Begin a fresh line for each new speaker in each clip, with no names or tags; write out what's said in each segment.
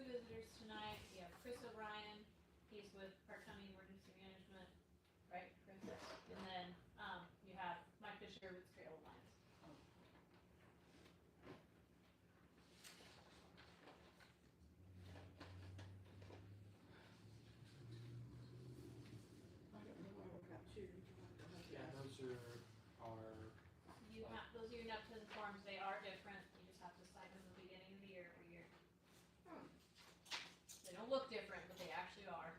two visitors tonight. We have Chris O'Brien, he's with Park County Emergency Management, right, Chris?
Yes.
And then, you have Mike Fisher with Trail Alliance.
I don't know why we got two.
Yeah, those are our,
You have, those are your Neptune forms, they are different, you just have to sign them at the beginning of the year every year.
Oh.
They don't look different, but they actually are.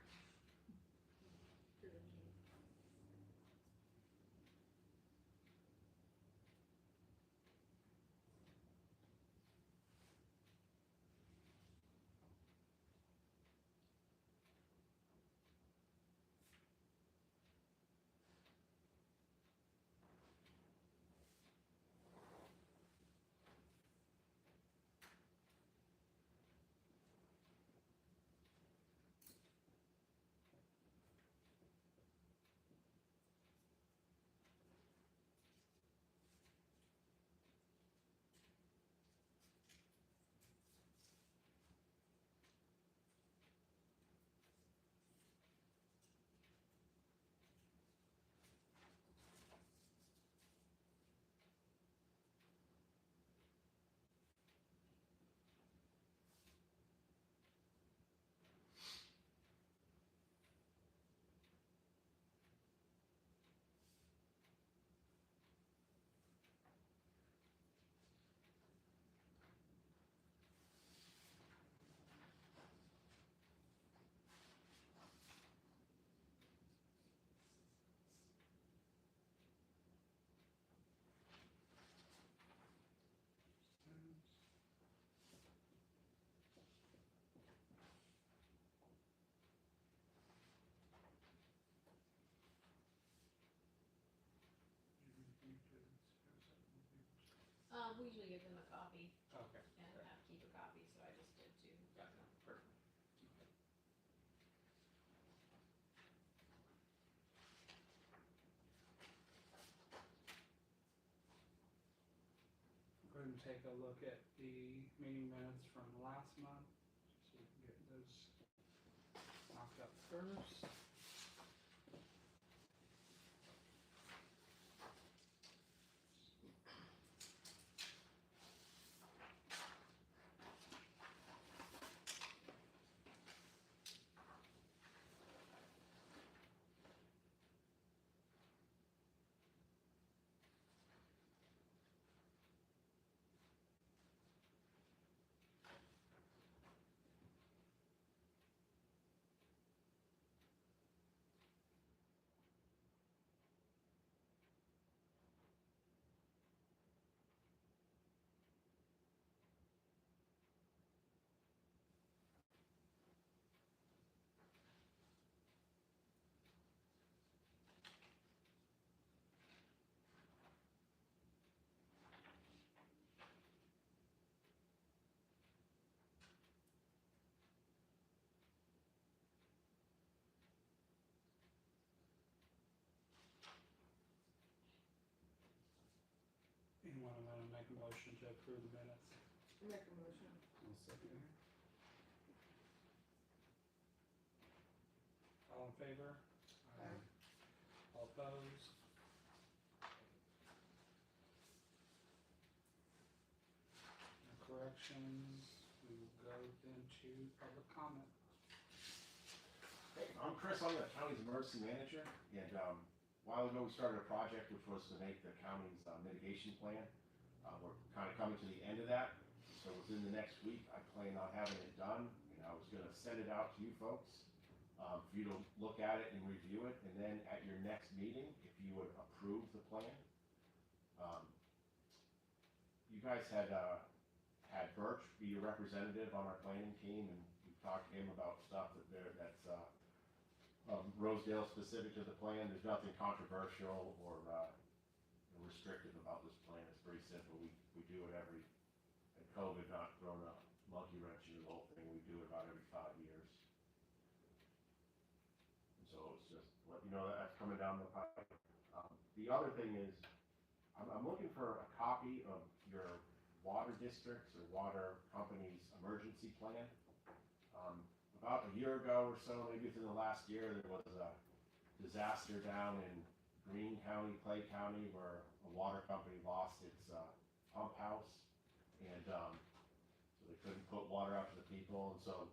We usually give them a copy
okay.
and have to keep a copy, so I just did too.
Got it, perfect. Okay. Go ahead and take a look at the meeting minutes from last month, so we can get those knocked up first. Anyone want to make a motion to approve the minutes?
Make a motion.
I'll second. All in favor?
Aye.
All opposed? No corrections, we will go into public comment.
Hey, I'm Chris, I'm the county's emergency manager, and a while ago we started a project which was to make the county's mitigation plan. We're kind of coming to the end of that, so within the next week I plan on having it done, and I was going to send it out to you folks for you to look at it and review it, and then at your next meeting, if you would approve the plan. You guys had Birch be your representative on our planning team, and we've talked to him about stuff that's Rosedale specific to the plan. There's nothing controversial or restrictive about this plan. It's pretty simple. We do it every, and COVID not thrown a monkey wrench into the whole thing. We do it about every 5 years. And so it's just let you know that that's coming down the pipe. The other thing is, I'm looking for a copy of your water districts or water company's emergency plan. About a year ago or so, maybe within the last year, there was a disaster down in Greene County, Clay County, where a water company lost its pump house, and so they couldn't put water out to the people. And so,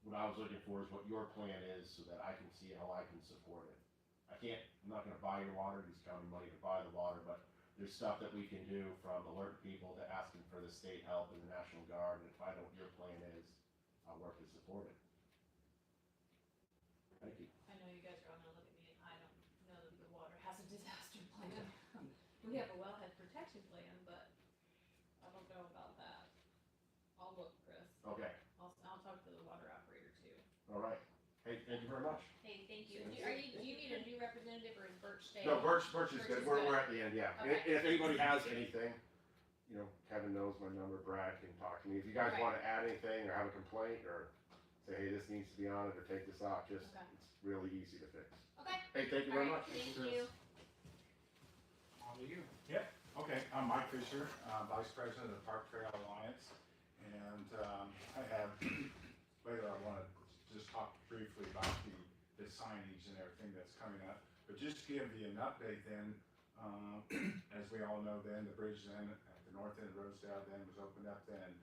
what I was looking for is what your plan is, so that I can see how I can support it. I'm not going to buy your water, use county money to buy the water, but there's stuff that we can do, from alert people to asking for the state help and the National Guard. And if I know what your plan is, I'll work to support it. Thank you.
I know you guys are all gonna look at me and I don't know that the water has a disaster plan. We have a wellhead protection plan, but I don't know about that. I'll look, Chris.
Okay,
I'll talk to the water operator too.
all right. Hey, thank you very much.
Hey, thank you.
Thank
Do you need a new representative, or is Birch staying?
No, Birch is
Birch
good.
is
We're
good.
at the end, yeah. And
Okay.
if anybody has anything, Kevin knows my number, Brad can talk to me. If you guys
Okay.
want to add anything or have a complaint or say, hey, this needs to be on it or take this off, just,
Okay.
it's really easy to fix.
Okay.
Hey, thank you very
Alright,
much.
thank
Chris.
you.
On to you.
Okay, I'm Mike Fisher, Vice President of the Park Trail Alliance, and I have, later I want to just talk briefly about the signage and everything that's coming up, but just to give you an update then, as we all know then, the bridge then at the north end of Rosedale then was opened up then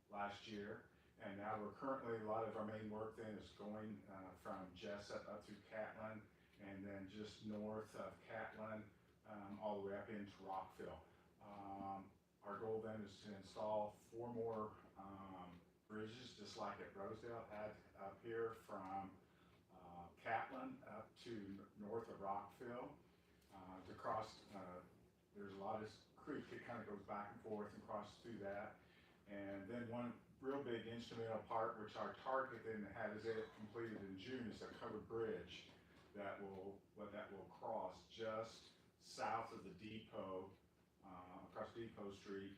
last year, and now we're currently, a lot of our main work then is going from Jessup up through Catlin, and then just north of Catlin, all the way up into Rockville. Our goal then is to install 4 more bridges, just like at Rosedale had up here from Catlin up to north of Rockville. To cross, there's a lot of creek that kind of goes back and forth and crosses through that. And then one real big instrumental part, which our target then has it completed in June, is a covered bridge that will cross just south of the depot, across Depot Street,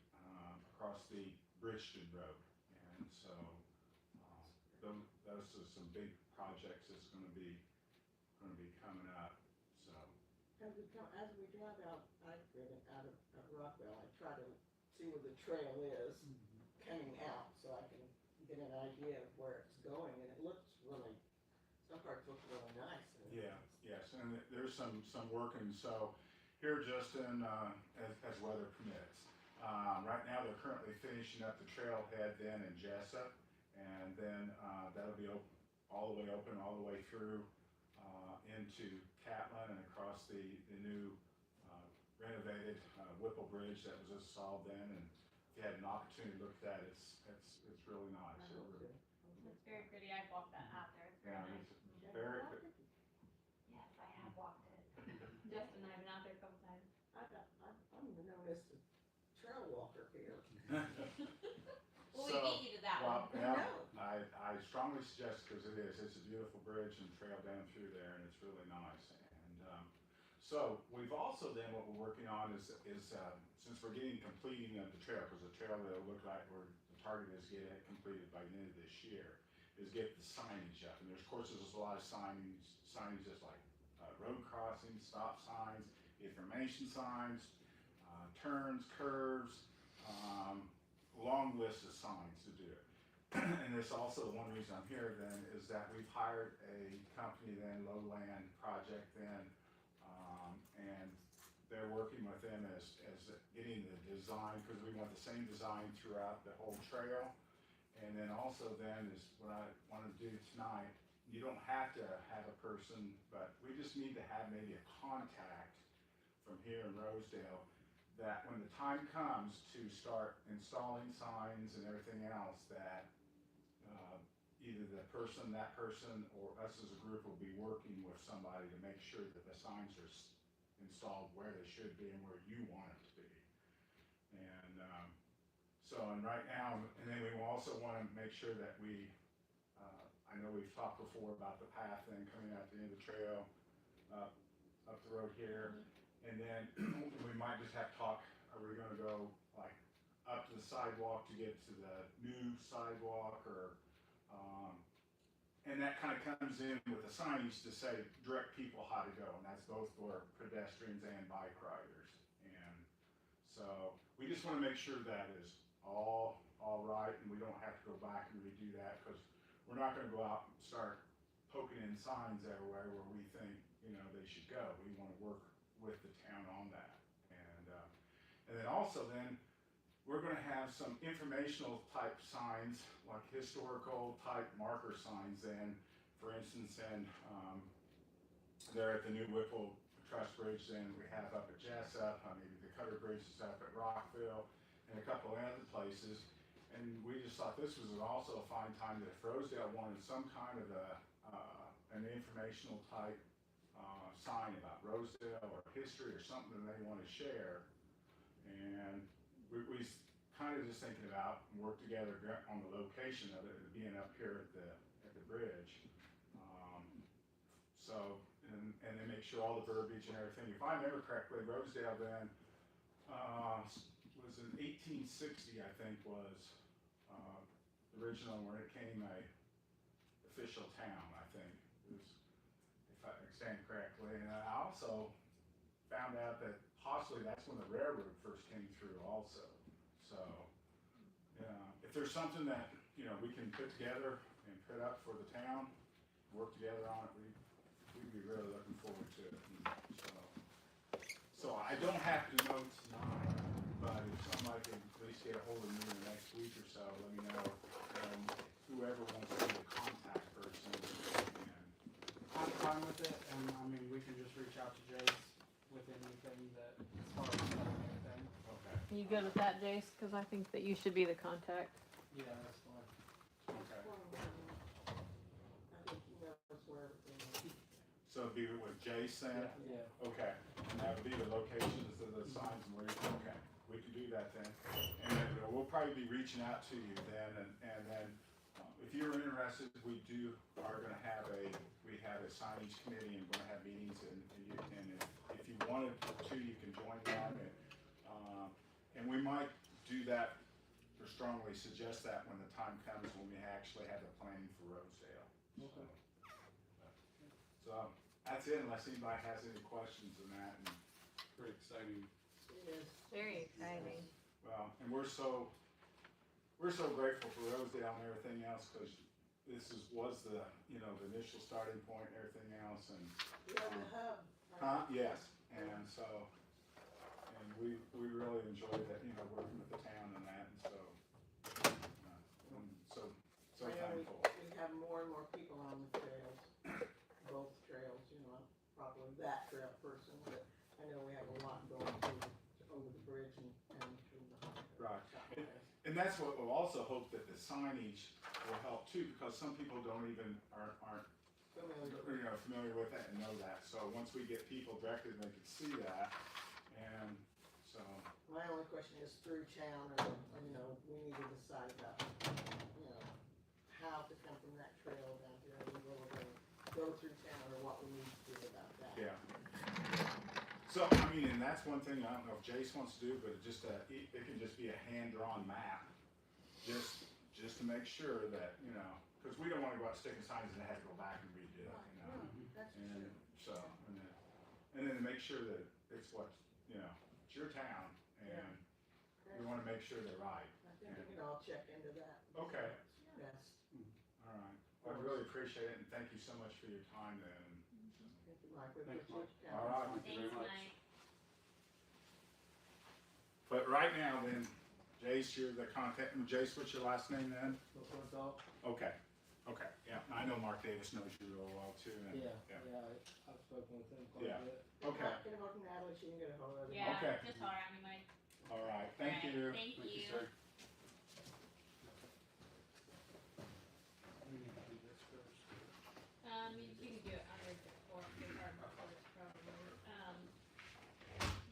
across the Bridgeton Road. And so those are some big projects that's going to be coming up. So
As we drive out, I've driven out of Rockwell, I try to see where the trail is coming out, so I can get an idea of where it's going, and it looks really, some parts look really nice.
yes, and there's some work, and so here, Justin, as weather permits. Right now, they're currently finishing up the trailhead then in Jessup, and then that'll be all the way open, all the way through into Catlin and across the new renovated Whipple Bridge that was installed then. And if you had an opportunity to look at that, it's really nice.
It's very pretty. I've walked that out there. It's very
Yeah,
nice.
it's very.
Yes, I have walked it. Justin and I have been out there a couple times.
I'm known as the trail walker here.
Well,
So,
we beat you to that
well,
one.
yeah,
No.
I strongly suggest, because it's a beautiful bridge and trail down through there, and it's really nice. And so we've also then, what we're working on is since we're completing of the trail, because the trail will look like the target is to get it completed by the end of this year, is get the signage up. And there's a lot of signage just like road crossings, stop signs, information signs, turns, curves, long list of signs to do it. And this also, one reason I'm here then is that we've hired a company then, Lowland Project then, and they're working with them as getting the design, because we want the same design throughout the whole trail. And then also then is what I want to do tonight, you don't have to have a person, but we just need to have maybe a contact from here in Rosedale, that when the time comes to start installing signs and everything else, that either that person, or us as a group will be working with somebody to make sure that the signs are installed where they should be and where you want it to be. And and right now, and then we will also want to make sure that I know we've talked before about the path then coming out the end of the trail, up the road here. And then we might just have to talk, are we gonna go like up to the sidewalk to get to the new sidewalk, or, and that kind of comes in with the signage to say, direct people how to go, and that's both for pedestrians and bike riders. And so we just wanna make sure that is all all right, and we don't have to go back and redo that, because we're not gonna go out and start poking in signs everywhere where we think, they should go. We wanna work with the town on that. And then also then, we're gonna have some informational type signs, like historical type marker signs then, for instance, and, there at the new Whipple Truss Bridge, then we have up at Jessup, maybe the Cutter Bridge is up at Rockville, and a couple of other places. And we just thought this was also a fine time that if Rosedale wanted some kind of an informational type, sign about Rosedale or history or something they want to share. And we kind of just thinking about and work together on the location of it being up here at the bridge. And then make sure all the verbiage and everything. If I remember correctly, Rosedale then was in 1860, I think, was the original when it became a official town. I think it was, if I understand correctly. And I also found out that possibly that's when the railroad first came through, also. So, if there's something that we can put together and put up for the town, work together on it, we'd be really looking forward to it. So I don't have to know tonight, but if somebody can at least get a hold of me in the next week or so, let me know. Whoever wants to be the contact person.
I'm fine with it, and I mean, we can just reach out to Jace with anything that, as far as anything.
Okay.
You good with that, Jace? Because I think that you should be the contact.
Yeah, that's fine.
Okay.
I think he knows where everything is.
So it'd be with Jason?
Yeah.
Okay, and that would be the locations of the signs and where you, okay, we can do that then. And then we'll probably be reaching out to you then, and then, if you're interested, we are gonna have we have a signage committee and gonna have meetings, and if you wanted to, you can join that, and we might do that, or strongly suggest that when the time comes when we actually have the planning for Rosedale.
Okay.
So, that's it, unless anybody has any questions on that, and,
Pretty exciting.
It is.
Very exciting.
well, and we're so grateful for Rosedale and everything else, because this was the initial starting point and everything else, and,
We have the hub. right?
yes, and so, and we really enjoyed that, working with the town and that, and so, I'm so
I know
thankful.
we have more and more people on the trails, both trails, probably that trail person, but I know we have a lot going over the bridge and through the.
Right. And that's what we'll also hope, that the signage will help too, because some people aren't familiar with that and know that. So once we get people directed, they can see that, and so.
My only question is through town, we need to decide about, how to come from that trail down here, and we're gonna go through town, or what we need to do about that.
Yeah. So, I mean, and that's one thing, I don't know if Jace wants to do, but it can just be a hand-drawn map, just to make sure that, because we don't want to go out sticking signs and have to go back and redo it,
That's
And
true.
so, and then to make sure that it's it's your town, and we want to make sure they're right.
I think we can all check into that.
Okay.
Yes.
All right. I really appreciate it, and thank you so much for your time then.
Thank you, Mike. We
Thanks,
appreciate
Mike.
you
All
coming.
right.
Thank you very much.
But right now then, Jace, you're the contact, Jace, what's your last name then? Okay, yeah, I know Mark Davis knows you real well too. And,
I've spoken with him quite
Yeah.
a bit.
Okay,
Get a hold of Natalie, she can get a hold of you.
Yeah,
Okay.
just holler at me, Mike.
all right, thank
Alright,
you.
Thank you.
sir. We need to do this first.
You can do it under the form, the card first, probably.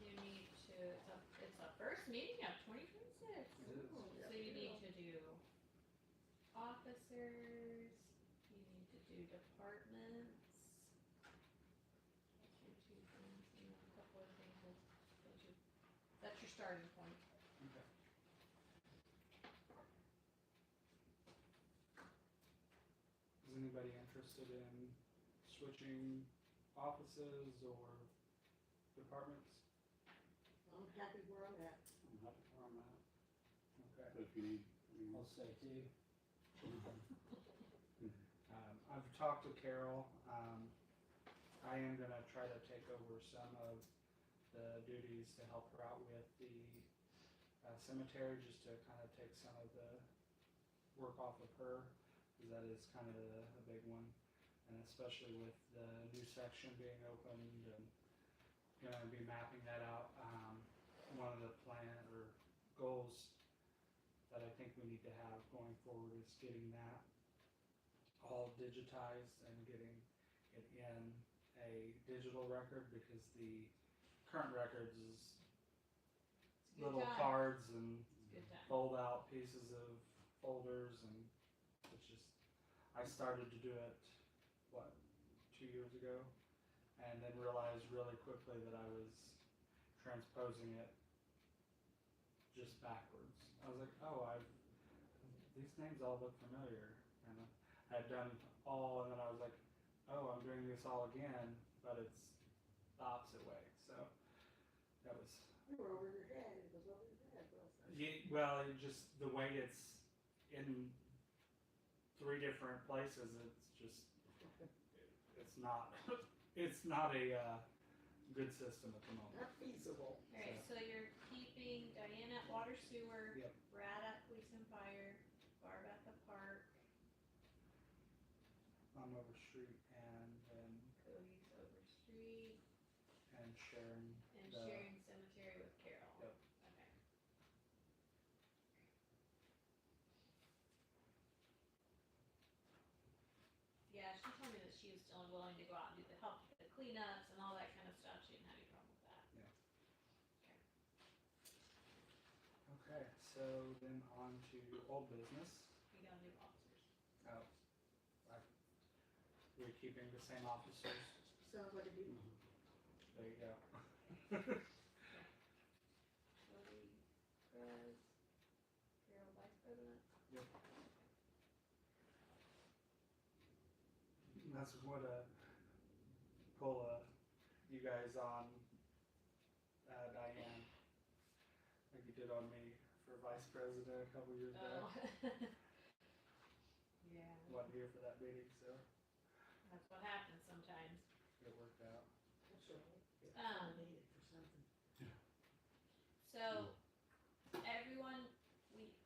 You need to, it's the first meeting of 2026. So you need to do officers, you need to do departments. That's your 2 things, and then a couple of things that's your starting point.
Okay. Is anybody interested in switching offices or departments?
I'm happy where I'm at.
I'm happy where I'm at. Okay.
If you need
I'll say too. I've talked to Carol. I am gonna try to take over some of the duties to help her out with the cemetery, just to kind of take some of the work off of her, because that is kind of a big one, and especially with the new section being opened and gonna be mapping that out. One of the plan or goals that I think we need to have going forward is getting that all digitized and getting it in a digital record, because the current records is
It's a good
little
time.
cards and
It's a good time.
fold out pieces of folders, and it's just, I started to do it, 2 years ago, and then realized really quickly that I was transposing it just backwards. I was like, oh, these names all look familiar, and I had done all, and then I was like, oh, I'm doing this all again, but it's the opposite way. So that was,
You were over your head, it was over your head, wasn't it?
well, just the way it's in 3 different places, it's just, it's not a good system at the moment.
Not feasible.
Alright, so you're keeping Diane at water sewer,
Yep.
Brad at police and fire, Barb at the park,
I'm over street, and then
Cody's over street,
and Sharon.
and
the-
sharing cemetery with Carol.
Yep.
Okay. Yeah, she told me that she was still willing to go out and do the help with the cleanups and all that kind of stuff. She didn't have any problem with that.
Okay, so then on to old business.
We got new officers.
Oh, we're keeping the same officers.
Sounds like a deal.
There you go.
Cody, Prez, Carol, vice president.
That's what pull you guys on Diane, like you did on me for vice president a couple years
Oh.
back.
Yeah,
Wasn't here for that meeting, so
that's what happens sometimes.
it worked out.
That's right. It's
Um,
needed for something.
So, everyone,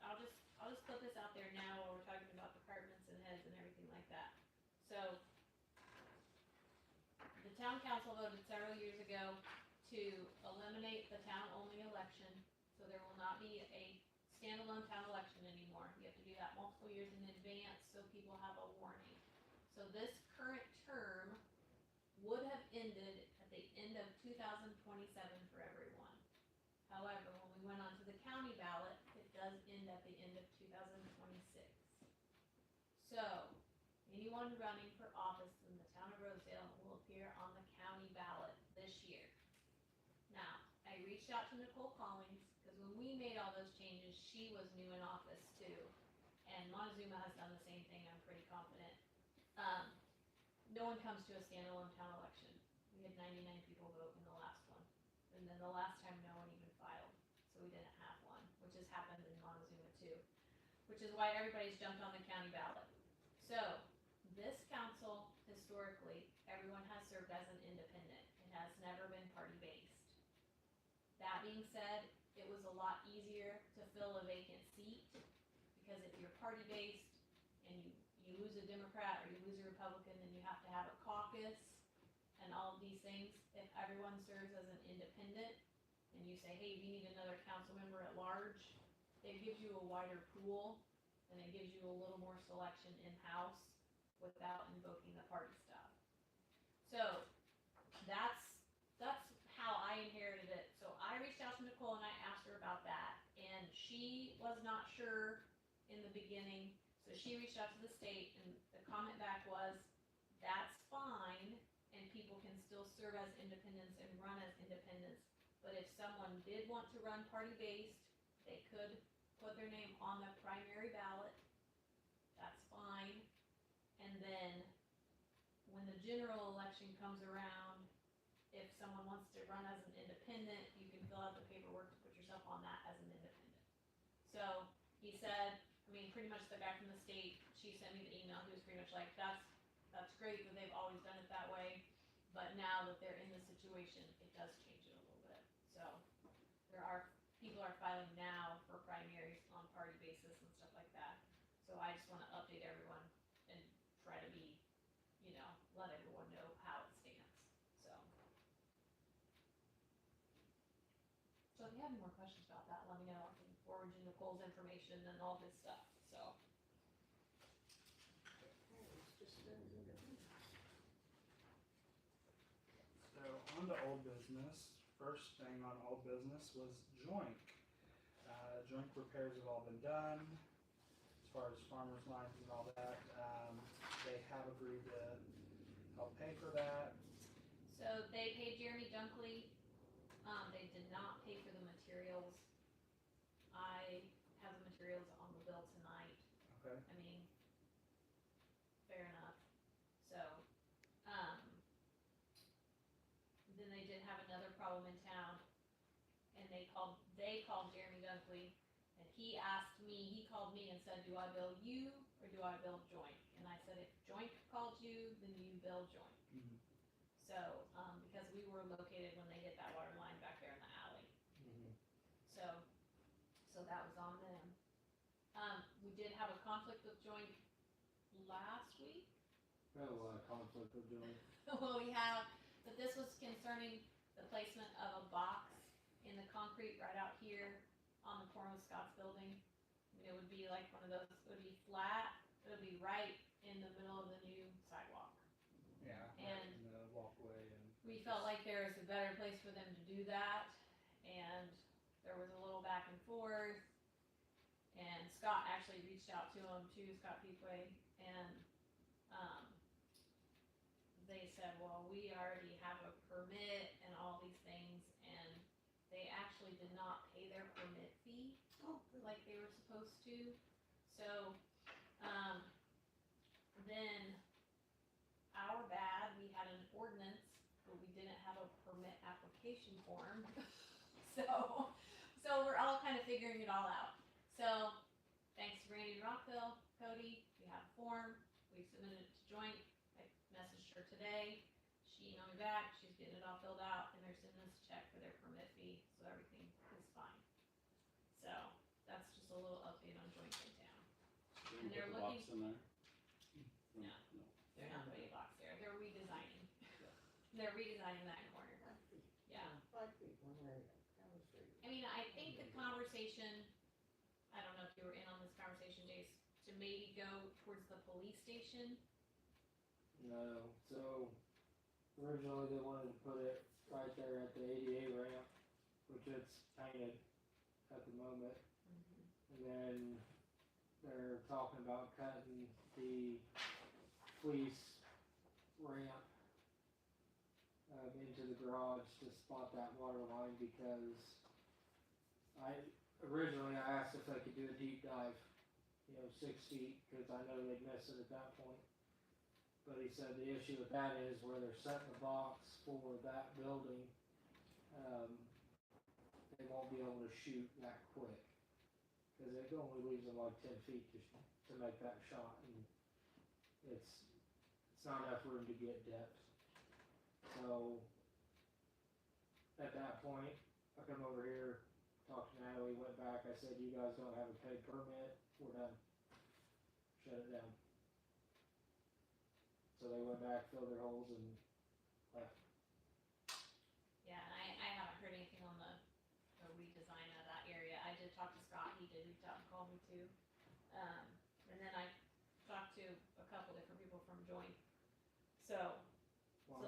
I'll just put this out there now while we're talking about departments and heads and everything like that. So, the town council voted several years ago to eliminate the town-only election, so there will not be a standalone town election anymore. You have to do that multiple years in advance, so people have a warning. So this current term would have ended at the end of 2027 for everyone. However, when we went on to the county ballot, it does end at the end of 2026. So, anyone running for office in the town of Rosedale will appear on the county ballot this year. Now, I reached out to Nicole Collins, because when we made all those changes, she was new in office too. And Montezuma has done the same thing, I'm pretty confident. No one comes to a standalone town election. We had 99 people vote in the last one. And then the last time, no one even filed, so we didn't have one, which has happened in Montezuma too. Which is why everybody's jumped on the county ballot. So, this council, historically, everyone has served as an independent. It has never been party-based. That being said, it was a lot easier to fill a vacant seat, because if you're party-based and you lose a Democrat or you lose a Republican, then you have to have a caucus and all of these things. If everyone serves as an independent and you say, hey, we need another council member at large, it gives you a wider pool and it gives you a little more selection in-house without invoking the party stuff. So that's how I inherited it. So I reached out to Nicole and I asked her about that, and she was not sure in the beginning. So she reached out to the state, and the comment back was, that's fine, and people can still serve as independents and run as independents. But if someone did want to run party-based, they could put their name on the primary ballot. That's fine. And then when the general election comes around, if someone wants to run as an independent, you can fill out the paperwork to put yourself on that as an independent. So he said, I mean, pretty much the guy from the state, she sent me the email, he was pretty much like, that's great that they've always done it that way, but now that they're in this situation, it does change it a little bit. So, people are filing now for primaries on party basis and stuff like that. So I just wanna update everyone and try to be, let everyone know how it stands, so. So if you have any more questions about that, let me know, I can forward you Nicole's information and all this stuff, so.
So on to old business. First thing on old business was joink. Joink repairs have all been done as far as farmers lines and all that. They have agreed to help pay for that.
So they paid Jeremy Dunkley, they did not pay for the materials. I have the materials on the bill tonight.
Okay.
I mean, fair enough. So, then they did have another problem in town, and they called Jeremy Dunkley, and he called me and said, do I bill you, or do I bill Joint? And I said, if Joint called you, then you bill Joint.
Mhm.
So, because we were located when they hit that water line back there in the alley. So that was on them. We did have a conflict with Joint last week.
We have a lot of conflict with joint.
Well, we have, but this was concerning the placement of a box in the concrete right out here on the corner of Scott's building. It would be like one of those, it would be flat, it would be right in the middle of the new sidewalk.
Yeah.
And
in the walkway and.
we felt like there was a better place for them to do that, and there was a little back and forth. And Scott actually reached out to him too, Scott Peakway, and, they said, well, we already have a permit and all these things, and they actually did not pay their permit fee like they were supposed to. So, then our bad, we had an ordinance, but we didn't have a permit application form. So we're all kind of figuring it all out. So, thanks to Randy and Rockville, Cody, we have a form, we submitted it to Joint, I messaged her today, she emailed me back, she's getting it all filled out, and they're sending us a check for their permit fee, so everything is fine. So, that's just a little update on Joint in town. And they're looking.
Box in there?
No. They're not putting a box there, they're redesigning. They're redesigning that corner.
5 feet.
Yeah.
5 feet, one area, down the street.
I mean, I think the conversation, I don't know if you were in on this conversation, Jace, to maybe go towards the police station.
No, so originally they wanted to put it right there at the ADA ramp, which it's painted at the moment. And then they're talking about cutting the police ramp into the garage to spot that water line, because originally I asked if they could do a deep dive, 6 feet, because I know they'd miss it at that point. But he said the issue with that is where they're setting the box for that building, they won't be able to shoot that quick, because it only leaves them like 10 feet to make that shot, and it's not enough room to get depth. So at that point, I come over here, talked to Natalie, went back, I said, you guys don't have a paid permit, we're done. Shut it down. So they went back, filled their holes, and left.
Yeah, and I haven't heard anything on the redesign of that area. I did talk to Scott, he did reach out and call me too. And then I talked to a couple different people from Joint. So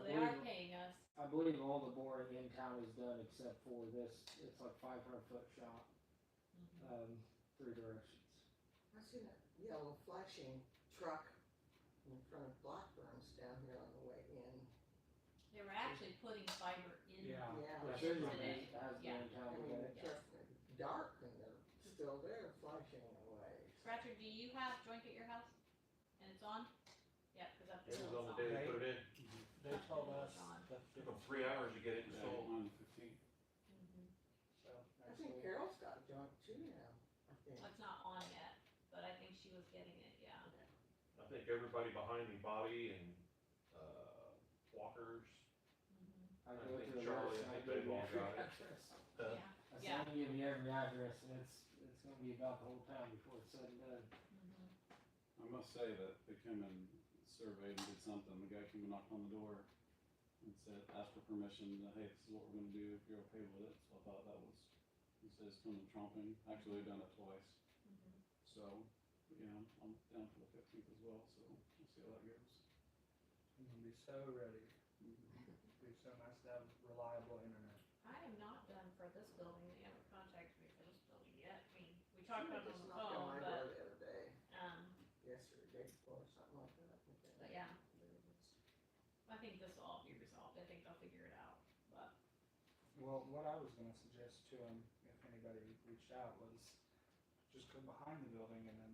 they are paying us.
I believe all the boring in town is done except for this, it's like 500-foot shot, 3 directions.
I seen a yellow flashing truck in front of Blackburn's down here on the way in.
They were actually putting fiber in.
Yeah.
Yeah.
The Susan
today.
has been in
I
town
mean,
today.
the truck, dark, and they're still there flashing away.
Scratcher, do you have Joint at your house? And it's on? Yeah, cause up there
It
it's
was on the day they put it in.
They told us
It's on.
the
Took them 3 hours to get it installed.
so
I
next
think
week.
Carol's got a joint too now, I think.
It's not on yet, but I
think everybody behind me, Bobby and, Walker's,
I
I
go
think
through the
Charlie,
list
I
and I
think
give
they've
you
all
every
got it.
address.
Yeah.
I say, I'm gonna give you every address, and it's gonna be about the whole town before it's said and done.
I must say that they came and surveyed and did something, the guy came and knocked on the door and said, asked for permission, hey, this is what we're gonna do, if you're okay with it, so I thought that was, he says, coming tromping, actually, they've done it twice. So, yeah, I'm down for the 15th as well, so we'll see how that goes.
I'm gonna be so ready. It'd be so nice to have reliable internet.
I am not done for this building, they haven't contacted me for this building yet, I mean, we talked about it on
Just
the
knocked on
phone,
my door
but,
the other day,
yesterday,
day before, something like that.
but yeah. I think this will all be resolved, I think they'll figure it out, but,
Well, what I was gonna suggest to him, if anybody reached out, was just go behind the building and then,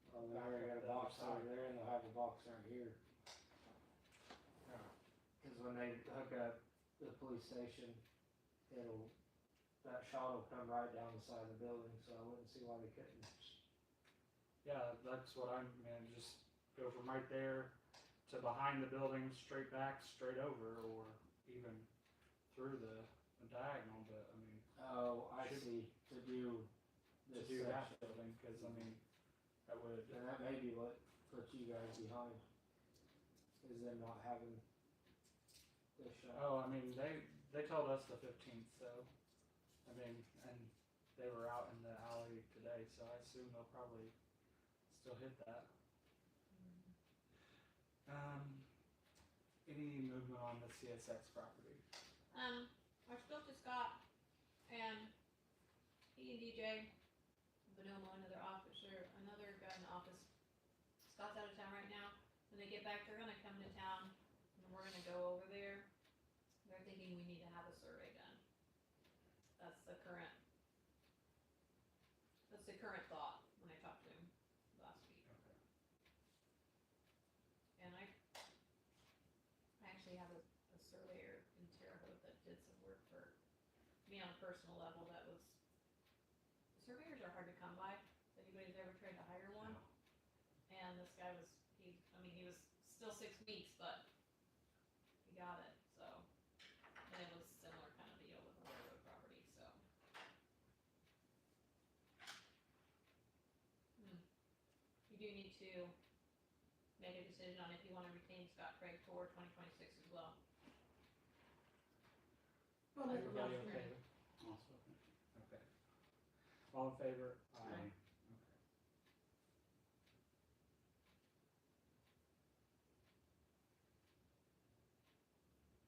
Well, they already got a box over there, and they'll have a box right here. Cause when they hook up the police station, that shot will come right down the side of the building, so I wouldn't see why they couldn't.
yeah, that's what I'm, man, just go from right there to behind the building, straight back, straight over, or even through the diagonal, but I mean,
Oh, I
Should-
see, to do
to
this
do that
section.
building, cause I mean, that would,
And that may be what puts you guys behind, is them not having this shot.
oh, I mean, they told us the 15th, so, I mean, and they were out in the alley today, so I assume they'll probably still hit that. Any movement on the CSX property?
I spoke to Scott, and he and DJ, Bonomo, another officer, another guy in the office, Scott's out of town right now, when they get back, they're gonna come to town, and we're gonna go over there. They're thinking we need to have a survey done. That's the current thought, when I talked to him last week.
Okay.
And I actually have a surveyor in Terre Haute that did some work for me on a personal level that was, surveyors are hard to come by, if anybody's ever tried to hire one. And this guy was, he was still 6 weeks, but he got it, so. And it was similar kind of deal with the railroad property, so. You do need to make a decision on if you wanna retain Scott Craig for 2026 as well.
Well, make a
Everybody
motion.
okay?
Also,
Okay. All in favor?
Aye.
Okay.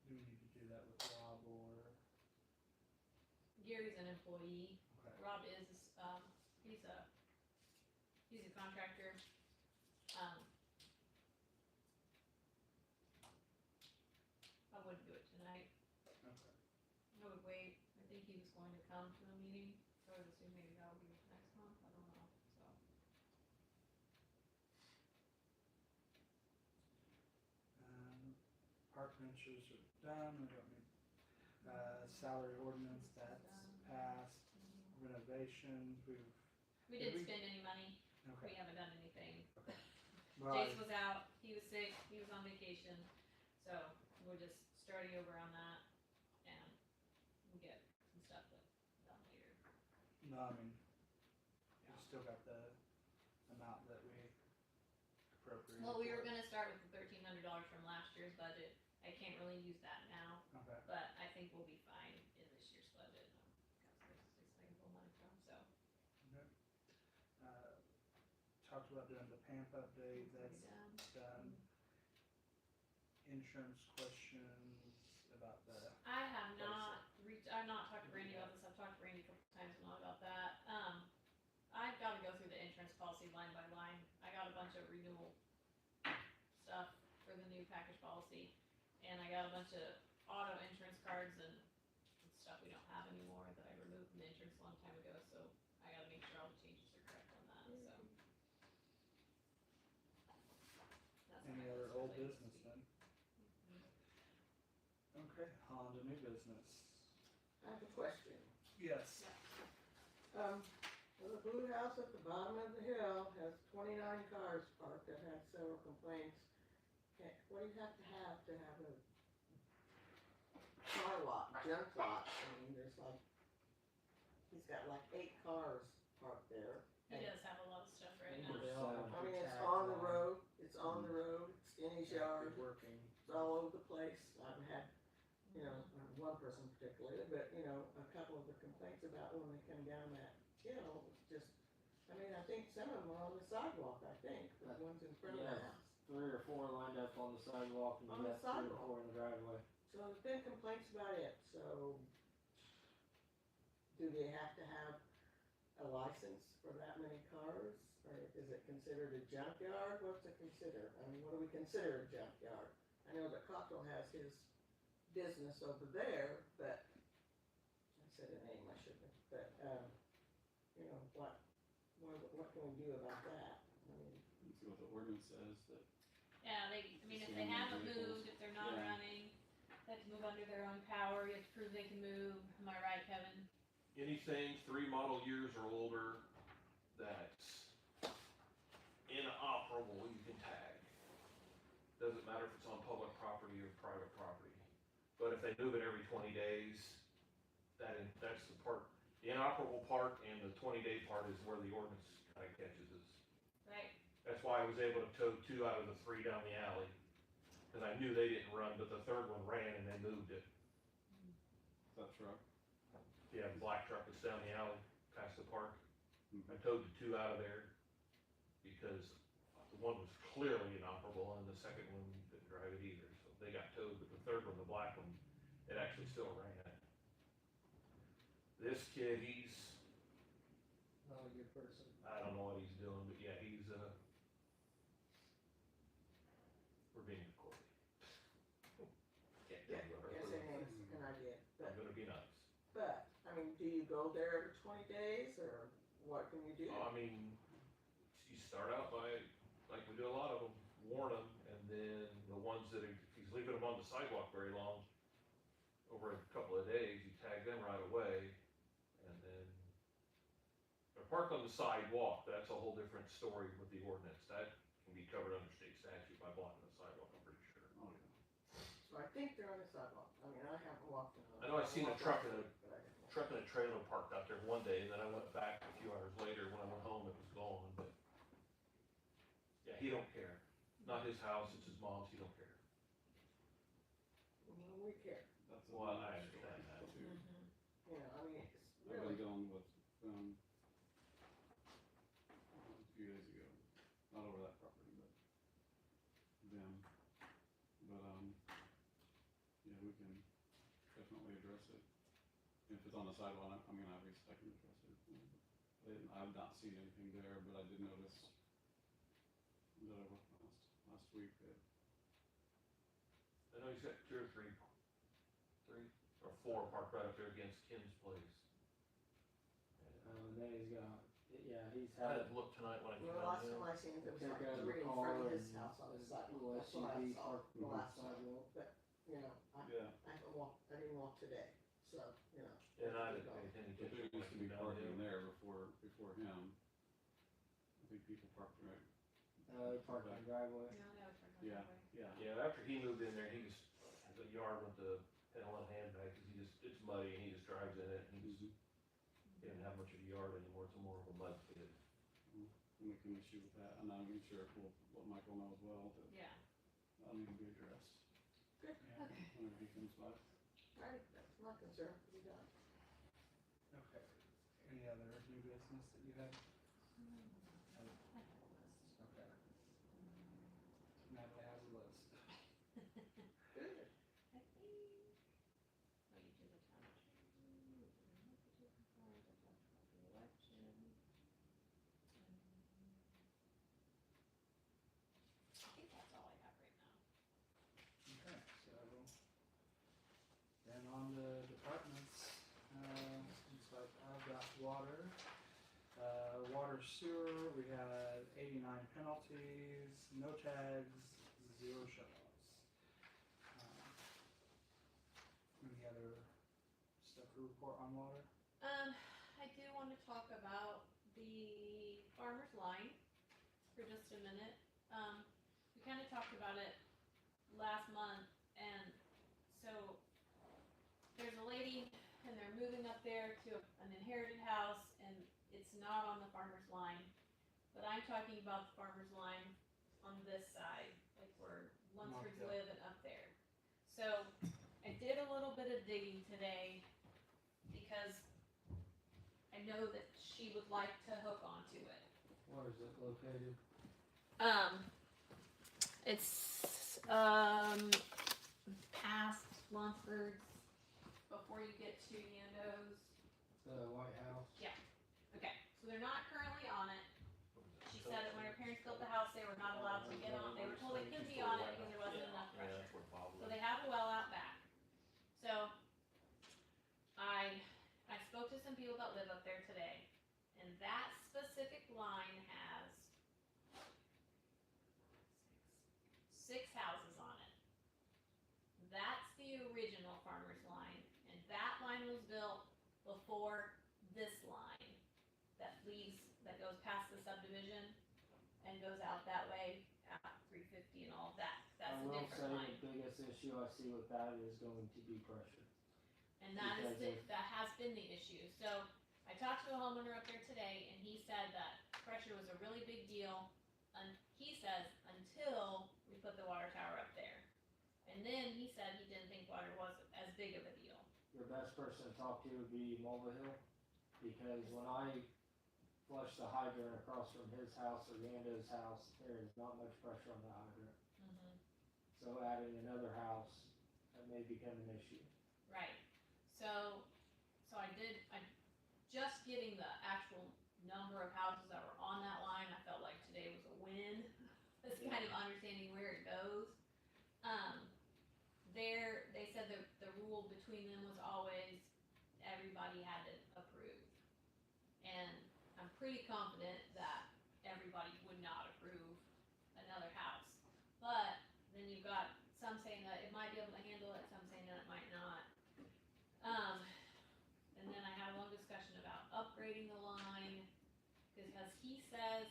Do we need to do that with Rob or?
Gary's an employee,
Okay.
Rob is, he's a contractor. I wouldn't do it tonight,
Okay.
I would wait, I think he was going to come to a meeting, so I would assume maybe that would be next month, I don't know, so.
Park benches are done, we don't need, salary ordinance, that's passed, renovations,
We
Did
didn't
we-
spend any money,
okay.
we haven't done anything.
Well,
Jace was out, he was sick, he was on vacation, so we're just starting over on that, and we'll get some stuff done later.
No, I mean, we still got the amount that we appropriated.
Well, we were
for it.
gonna start with the $1,300 from last year's budget, I can't really use that now,
Okay,
but I think we'll be fine in this year's budget. Got some places I can pull money from, so.
talked about doing the PAMP update, that's
Already done.
done. Insurance questions about the,
I have not I've not talked to Randy about this, I've talked to Randy a couple times and not about that. I've gotta go through the insurance policy line by line, I got a bunch of renewal stuff for the new package policy, and I got a bunch of auto insurance cards and stuff we don't have anymore that I removed from the insurance a long time ago, so I gotta make sure all the changes are correct on that, so. That's
any
my
other
list
old
for latest
business
week.
then? Okay, on to new business.
I have a question.
Yes.
Well, the blue house at the bottom of the hill has 29 cars parked. I've had several complaints. What do you have to have a car lot, junk lot? I mean, there's like, he's got like 8 cars parked there.
He does have a lot of stuff right
Yeah,
now.
they all have
I mean,
their
it's
tag
on the
line.
road, it's on the road, it's in his yard,
Working.
it's all over the place. I've had, you know, one person particularly, but, you know, a couple of the complaints about when they come down that hill, it's just, I mean, I think some of them are on the sidewalk, I think, the ones in front of the
Yeah.
house.
3 or 4 lined up on the sidewalk and
On
you
the
got 3 or
sidewalk.
4 in the driveway.
So there's been complaints about it, so do they have to have a license for that many cars? Or is it considered a junkyard? What's it considered? I mean, what do we consider a junkyard? I know that Cockrell has his business over there, but, I said a name, I shouldn't have, but, you know, what can we do about that? I mean,
Let's see what the ordinance says, that
Yeah, I mean, if they
Same
haven't
vehicles.
moved, if they're not
Yeah.
running, they have to move under their own power, you have to prove they can move, am I right, Kevin?
Anything 3 model years or older that's inoperable, you can tag. Doesn't matter if it's on public property or private property. But if they move it every 20 days, that's the part, the inoperable part and the 20-day part is where the ordinance kind of catches us.
Right,
That's why I was able to tow 2 out of the 3 down the alley. Cause I knew they didn't run, but the third one ran and they moved it.
that truck.
Yeah, the black truck was down the alley past the park.
Mhm.
I towed the 2 out of there because the one was clearly inoperable and the second one didn't drive it either. So they got towed, but the third one, the black one, it actually still ran. This kid, he's,
Not a good person.
I don't know what he's doing, but yeah, he's, we're being recorded. Can't tell
yeah,
you what
yes,
we're
it
doing.
is, and I did,
I'm
but,
gonna be nice.
I mean, do you go there every 20 days, or what can you do?
I mean, you start out by, like we do a lot of them, warn them, and then the ones that are, if he's leaving them on the sidewalk very long, over a couple of days, you tag them right away, and then they're parked on the sidewalk, that's a whole different story with the ordinance, that can be covered under state statute by blocking the sidewalk, I'm pretty sure.
Oh, yeah.
So I think they're on the sidewalk. I mean, I haven't walked in on.
I know I seen a truck in a,
but I didn't walk.
truck and a trailer parked out there one day, and then I went back a few hours later, when I went home, it was gone, but yeah, he don't care, not his house, it's his mom's, he don't care.
Well, we care.
That's a
Well,
whole
I
other story,
understand that.
too.
You know, I mean, it's
I've
really,
been dealing with, a few days ago, not over that property, but them. But, yeah, we can definitely address it. If it's on the sidewalk, I mean, obviously I can address it. I've not seen anything there, but I did notice that over last week that,
I know he's got 2 or 3 or 4 parked right up there against Ken's place.
And then he's got, yeah, he's
I
had
didn't look tonight when I came
well,
out
last
here.
time I seen it, there was
Take
like
out
3
the
in front of
car
his
and
house on the
his
sidewalk.
little
That's what I
SUV
saw
parked
the
on the
last time.
sidewalk.
But, you know,
yeah,
I haven't walked, I didn't walk today, so, you know.
And I didn't pay any
but there
attention.
used to be parking there before him. I think people parked right,
They parked in the driveway.
no, that was from
Yeah.
Highway.
yeah.
Yeah, after he moved in there, the yard went to hell in a handbag, cause it's muddy and he just drives in it, and he didn't have much of a yard anymore, it's more of a mud pit.
And we can issue with that, and I'm sure we'll let Michael know as well, that
Yeah,
that'll need to be addressed
okay.
whenever he comes by.
Alright, that's my concern, we done.
Okay. Any other new business that you had? Okay. Natalie has a list.
Good.
I think, oh, you did the town tree, you did the marketing card, I talked about the election. I think that's all I have right now.
Okay, so then on the departments, looks like I've got water. Water sewer, we had 89 penalties, no tags, 0 shut-offs. Any other stuff to report on water?
I do wanna talk about the farmer's line for just a minute. We kind of talked about it last month, and so there's a lady, and they're moving up there to an inherited house, and it's not on the farmer's line. But I'm talking about the farmer's line on this side, like where Lunsford's
Okay.
live and up there. So I did a little bit of digging today because I know that she would like to hook onto it.
Where is it located?
It's past Lunsford's before you get to Yando's.
The White House?
Okay, so they're not currently on it. She said that when her parents built the house, they were not allowed to get on, they were told they couldn't be on it because there wasn't enough
Yeah,
pressure.
that's where Bob
So
lives.
they have a well out back. So I spoke to some people that live up there today, and that specific line has 6 houses on it. That's the original farmer's line, and that line was built before this line that leaves, that goes past the subdivision and goes out that way at 350 and all of that. That's a different line.
I will say the biggest issue I see with that is going to be pressure.
And that is
Because
that has been the issue. So I talked to a homeowner up there today, and he said that pressure was a really big deal. And he says until we put the water tower up there, and then he said he didn't think water was as big of a deal.
Your best person to talk to would be Mulvihill, because when I flush the hydrant across from his house or Yando's house, there is not much pressure on the hydrant. So adding another house, that may become an issue.
Right. So I'm just getting the actual number of houses that were on that line. I felt like today was a win. Just kind of understanding where it goes. They said that the rule between them was always everybody had to approve. And I'm pretty confident that everybody would not approve another house. But then you've got some saying that it might be able to handle it, some saying that it might not. And then I had a long discussion about upgrading the line, because he says,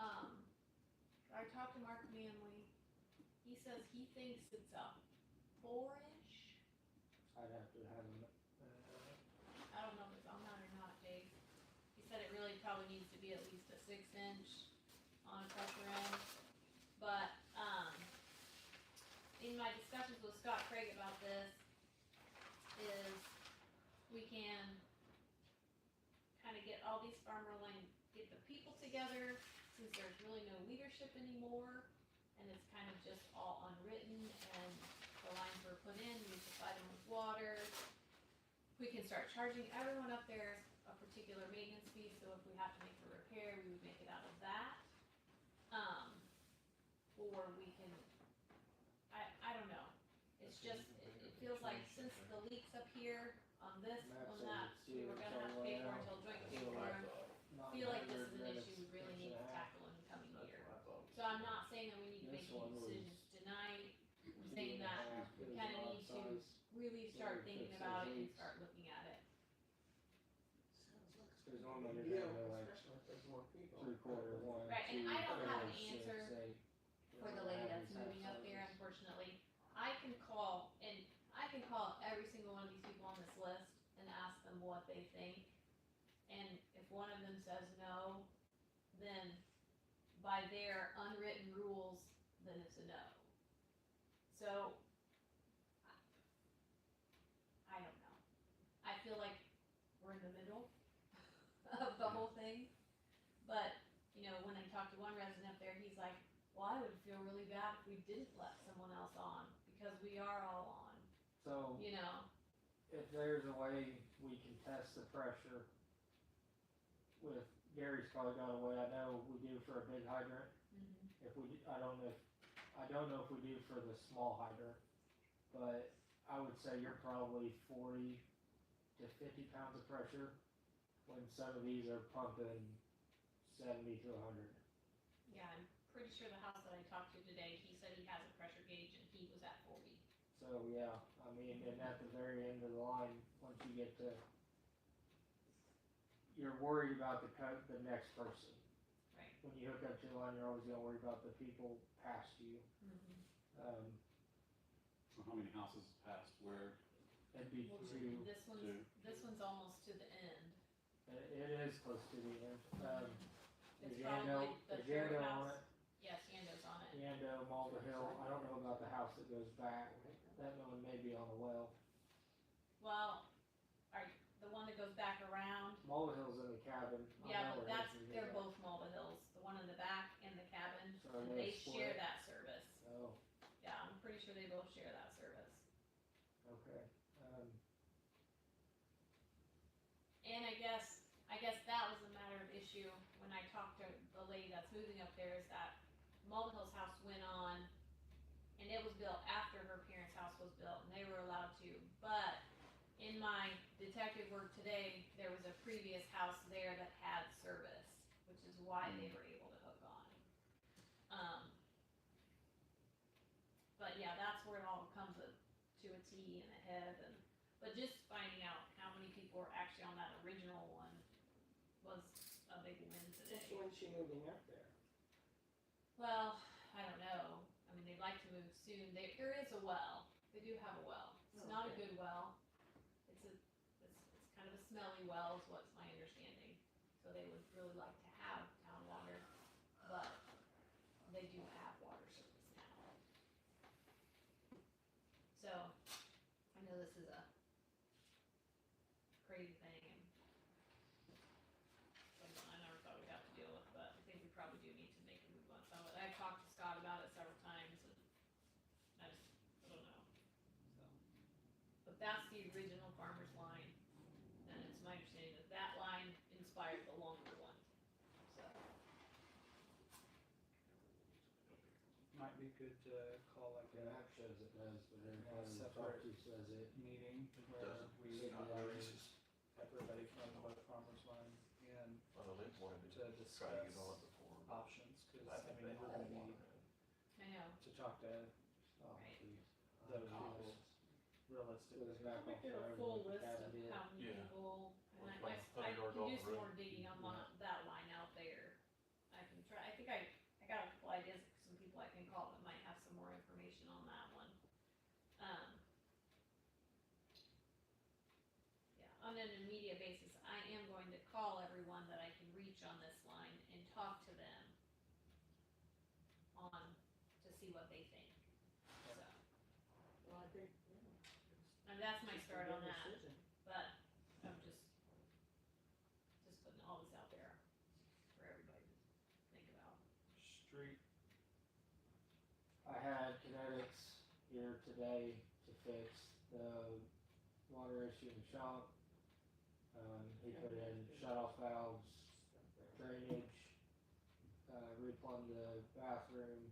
I talked to Mark Manley, he says he thinks it's a 4-inch.
I'd have to have him,
I don't know if it's on that or not, Dave. He said it really probably needs to be at least a 6-inch on a pressure end. But, in my discussions with Scott Craig about this, is we can kind of get all these get the people together, since there's really no leadership anymore, and it's kind of just all unwritten, and the lines were put in, we supply them with water. We can start charging everyone up there a particular maintenance fee, so if we have to make a repair, we would make it out of that. Or we can, I don't know, it's just, it feels like since the leaks up here on this,
Matt
on
says
that,
it's
we were gonna have to pay for until joint pay for them. I feel like this is an issue we really need to tackle in the coming year. So I'm not saying that we need to make
This one
any
was
decisions tonight, I'm saying that we kinda need to really start thinking about it and start looking at it.
Sounds like
There's
a
normally
big
gonna
deal,
go like
especially if there's more people.
3/4, 1,
Right,
2,
and I don't have an
4, 6,
answer
8.
For the lady that's moving up there, unfortunately, I can call every single one of these people on this list and ask them what they think. And if one of them says no, then by their unwritten rules, then it's a no. So, I don't know. I feel like we're in the middle of the whole thing. But, when I talked to one resident up there, he's like, well, I would feel really bad if we didn't let someone else on, because we are all on,
So, if there's a way we can test the pressure with, Gary's probably got a way, I know we do for a big hydrant. If we, I don't know if we do for the small hydrant, but I would say you're probably 40 to 50 pounds of pressure, when some of these are pumping 70 to 100.
Yeah, I'm pretty sure the house that I talked to today, he said he has a pressure gauge and he was at 40.
So yeah, I mean, and at the very end of the line, once you get to you're worried about the next person.
Right.
When you hook up to the line, you're always gonna worry about the people past you.
So how many houses passed where?
It'd be
Well,
two,
this one's almost to the end.
it is close to the end.
It's
There's Yando,
probably the
there's
third
Yando on
house.
it,
Yes, Yando's on it.
Yando, Malva Hill, I don't know about the house that goes back, that one may be on the well.
Well, the one that goes back around,
Malva Hill's in the cabin. I
yeah,
know
but
where his is
they're
at.
both Malva Hills, the one in the back and the cabin,
So
and
they
they share
split?
that service.
Oh,
Yeah, I'm pretty sure they both share that service.
okay,
And I guess that was a matter of issue when I talked to the lady that's moving up there, is that Malva Hills house went on, and it was built after her parents' house was built, and they were allowed to, but in my detective work today, there was a previous house there that had service, which is why they were able to hook on. But yeah, that's where it all comes to a T and a head, but just finding out how many people were actually on that original one was a big win today.
When's she moving up there?
Well, I don't know. I mean, they'd like to move soon. There is a well. They do have a well. It's not a
Okay.
good well. It's kind of a smelly well, is what's my understanding. So they would really like to have town water, but they do have water service now. So I know this is a crazy thing and something I never thought we'd have to deal with, but I think we probably do need to make a move on some of it. I've talked to Scott about it several times and I don't know. So, but that's the original farmer's line, and it's my understanding that that line inspired the longer one, so.
Might be good to call like
the
a
map shows it does, but everybody we talk
Separate.
to says it.
meeting where
Doesn't.
we
It's not
invite
racist.
everybody from the farmer's line in
I know they've wanted
to
to try to get on
discuss
it before.
options, cause
I
I
think
mean,
they
we're
all
gonna
want
need
it.
I know.
to talk to
Oh,
Right.
geez.
those
Cost.
people realistically.
With his back
Probably
on
get a
fire,
full
what the
list
cabin
of
did.
how many
Yeah.
people, and
Like
I
100 yards
can
off
do
the
some
road.
more digging on that line out there. I can try, I think I got a couple ideas of some people I can call that might have some more information on that one. Yeah, on an immediate basis, I am going to call everyone that I can reach on this line and talk to them to see what they think, so.
Well, I think, yeah.
And that's my
it's a
start
good
on that,
decision.
but I'm just putting all this out there for everybody to think about.
Street,
I had Kinetics here today to fix the water issue in the shop. He put in shut-off valves, drainage, replumbed the bathroom,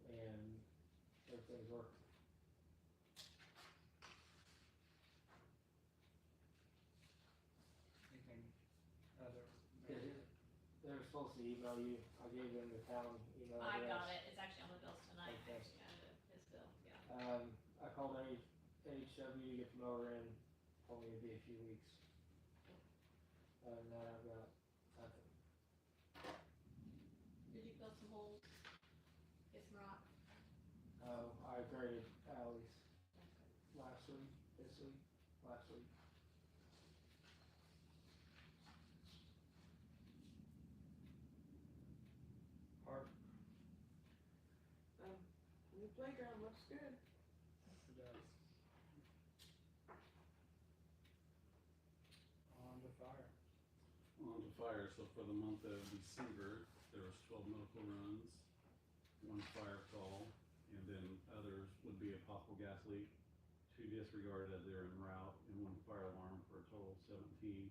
and everything's working.
anything other
They
major?
were supposed to email you, I gave them the town email
I
address.
got it, it's actually on the bills tonight, I
Okay.
actually added it, his bill, yeah.
I called HW to get the mower in, told me it'd be a few weeks. Other than that, I've got nothing.
Did you fill some holes? Get some rock?
I graded alleys last week, last week.
Park,
New playground looks good.
it does. On to fire.
On to fire, so for the month of December, there was 12 medical runs, 1 fire call, and then others would be a possible gas leak, 2 disregarded as they're en route, and 1 fire alarm for a total of 17.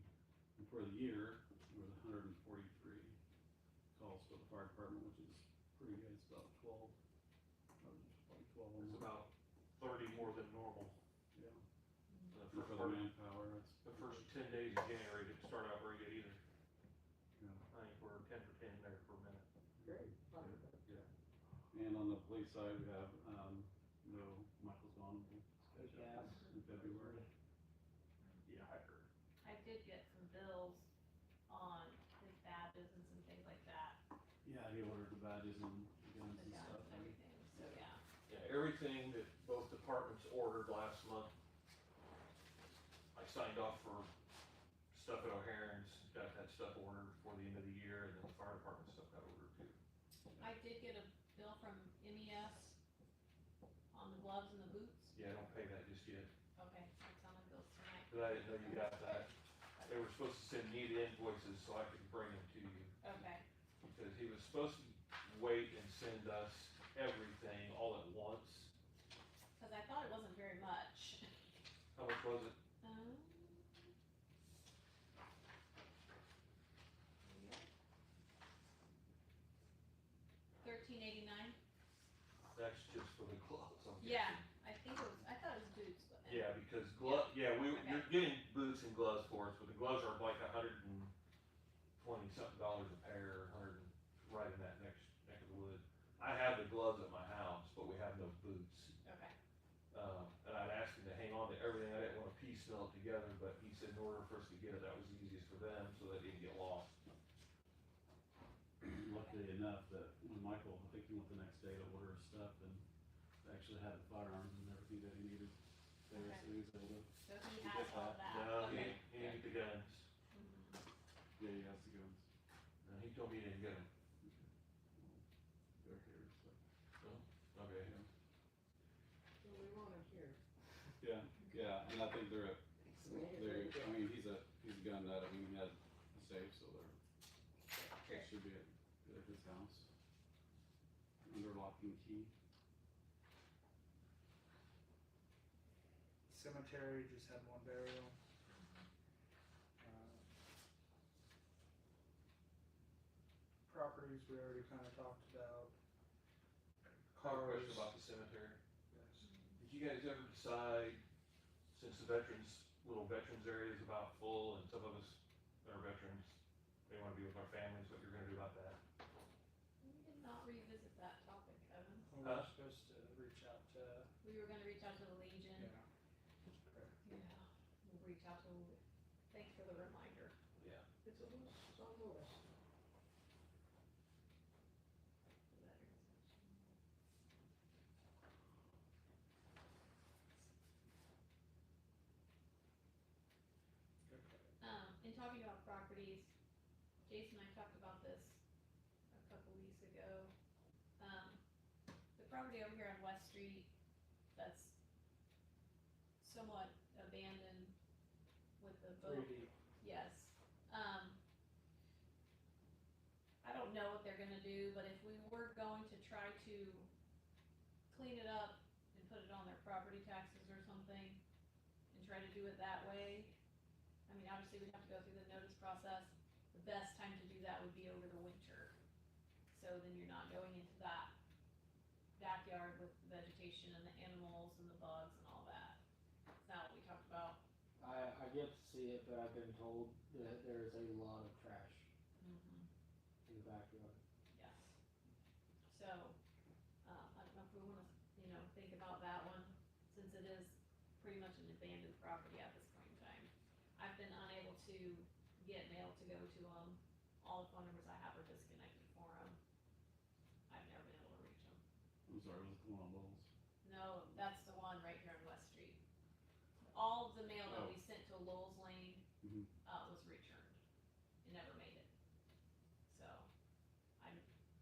And for the year, there was 143 calls for the fire department, which is pretty good, it's about 12, or like 12
It's
more.
about 30 more than normal.
Yeah,
The
and for the manpower, it's.
the first 10 days of January didn't start out very good either.
Yeah.
I think we're 10 for 10 there for a minute.
Great.
And on the police side, we have, no, Michael's gone, we'll
Good
catch up
gas.
in February.
Yeah, I heard.
I did did get some bills on his badges and some things like that,
Yeah, he ordered the badges and guns
the
and
guns
stuff.
and everything, so yeah.
Yeah, everything that both departments ordered last month, I signed off for stuff at O'Harene's, got that stuff ordered before the end of the year, and then the fire department stuff got ordered too.
I did get a bill from MES on the gloves and the boots.
Yeah, don't pay that just yet,
Okay, it's on the bills tonight.
but I didn't know you got that. They were supposed to send me the invoices so I could bring them to you,
Okay,
because he was supposed to wait and send us everything all at once.
cause I thought it wasn't very much.
How much was it?
$13.89.
That's just for the gloves, I'm
Yeah,
guessing.
I think it was. I thought it was boots, but
Yeah, because
Okay.
you're getting boots and gloves for us, but the gloves are like $120-something a pair, right in that neck of the wood. I have the gloves at my house, but we have no boots.
Okay.
And I'd asked him to hang on to everything, I didn't wanna piecemeal it together, but he said in order for us to get it, that was the easiest for them, so that it didn't get lost.
Luckily enough that when Michael, I think he went the next day to order his stuff and they actually had the firearms and everything that he needed there,
Okay.
so he was able to,
So he
You
has
get
all
that?
that.
No,
Okay.
he didn't get the guns,
Mhm.
yeah, he has the guns.
no, he told me he didn't get them.
They're here, so,
Okay.
yeah.
So we want to hear.
Yeah, yeah, and I think they're,
So we need to
they're,
read it.
I mean, he's a gun nut, I mean, he had a safe, so they should be at his house. Under lock and key.
Cemetery just had one burial. Properties we already kinda talked about.
I have a
Cars.
question about the cemetery.
Yes.
Did you guys ever decide, since the little veterans area is about full, and some of us that are veterans, they wanna be with our families, what you're gonna do about that?
We did not revisit that topic, Kevin.
We were supposed to reach out to,
We were gonna reach out to the Legion.
yeah.
Yeah, we'll reach out to. Thanks for the reminder.
Yeah.
It's a list, it's on the list.
In talking about properties, Jason and I talked about this a couple weeks ago. The property over here on West Street that's somewhat abandoned with the boat.
3D.
Yes. I don't know what they're gonna do, but if we were going to try to clean it up and put it on their property taxes or something, and try to do it that way, I mean, obviously we'd have to go through the notice process. The best time to do that would be over the winter. So then you're not going into that backyard with the vegetation and the animals and the bugs and all that. Is that what we talked about?
I get to see it, but I've been told that there's a lot of trash
Mm-hmm.
in the backyard.
Yes. So, I don't know if we wanna, think about that one, since it is pretty much an abandoned property at this point in time. I've been unable to get mail to go to them. All the phone numbers I have are disconnected for them. I've never been able to reach them.
I'm sorry, was the one on Lowell's?
No, that's the one right here on West Street. All of the mail that
Oh.
we sent to Lowell's Lane,
Mhm.
was returned. It never made it. So, I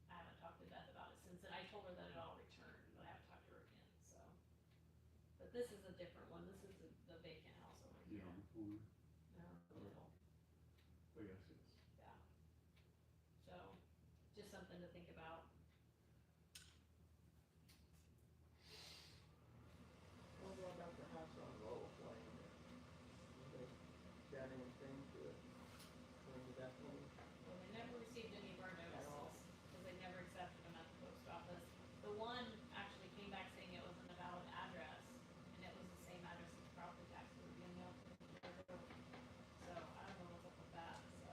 haven't talked to Beth about it since then. I told her that it all returned, but I haven't talked to her again, so. But this is a different one. This is the vacant house over
Yeah,
here.
on the corner,
No, the middle,
I guess, yes.
yeah. So, just something to think about.
What about the house on Lowell Lane? Have they done anything to it? Clean it up any?
Well, they never received any of our
At all.
notices, because they never accepted them at the post office. The one actually came back saying it wasn't a valid address, and it was the same address as the property tax that would be mailed to. So, I don't know what's up with that, so.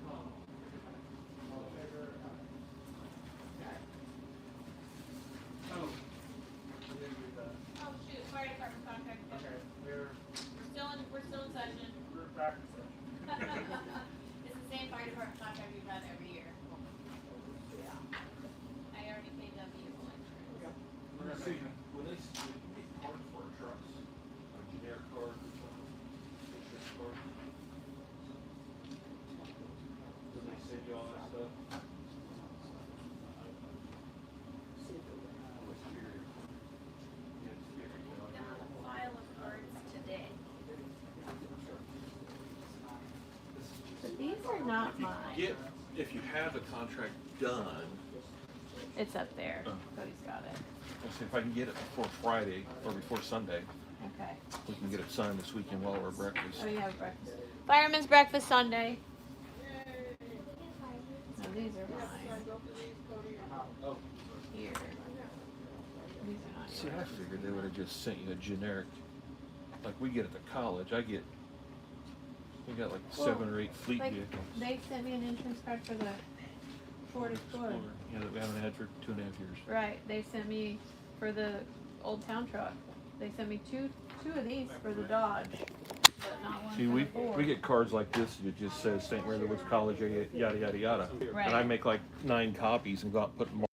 All in favor? Oh. We didn't do that.
Oh shoot, fire department contract.
Okay, we're
We're still in session.
back in session.
It's the same fire department contract we've had every year. I already paid them vehicle insurance.
We're gonna
See,
make
when they get cards for our trucks, a generic card or something, insurance card. Do they send you all that stuff?
Got a file of cards today. But these are not mine.
If you have the contract done,
It's up there.
Oh.
Cody's got it.
let's see if I can get it before Friday or before Sunday,
Okay.
we can get it signed this weekend while we're at breakfast.
Oh, you have breakfast. Fireman's breakfast Sunday. No, these are mine. Here. These are not
See,
yours.
I figured they would have just sent you a generic, like we get at the college, we got like
Well,
7 or 8 fleet
like,
vehicles.
They sent me an insurance card for the Ford Explorer.
Yeah, that we haven't had for 2.5 years.
Right. They sent me for the Old Town truck. They sent me two of these for the Dodge, but not one
See,
for
we
the Ford.
get cards like this that just says St. Mary Woods College, yada, yada, yada.
Right.
And I make like 9 copies and go out and put them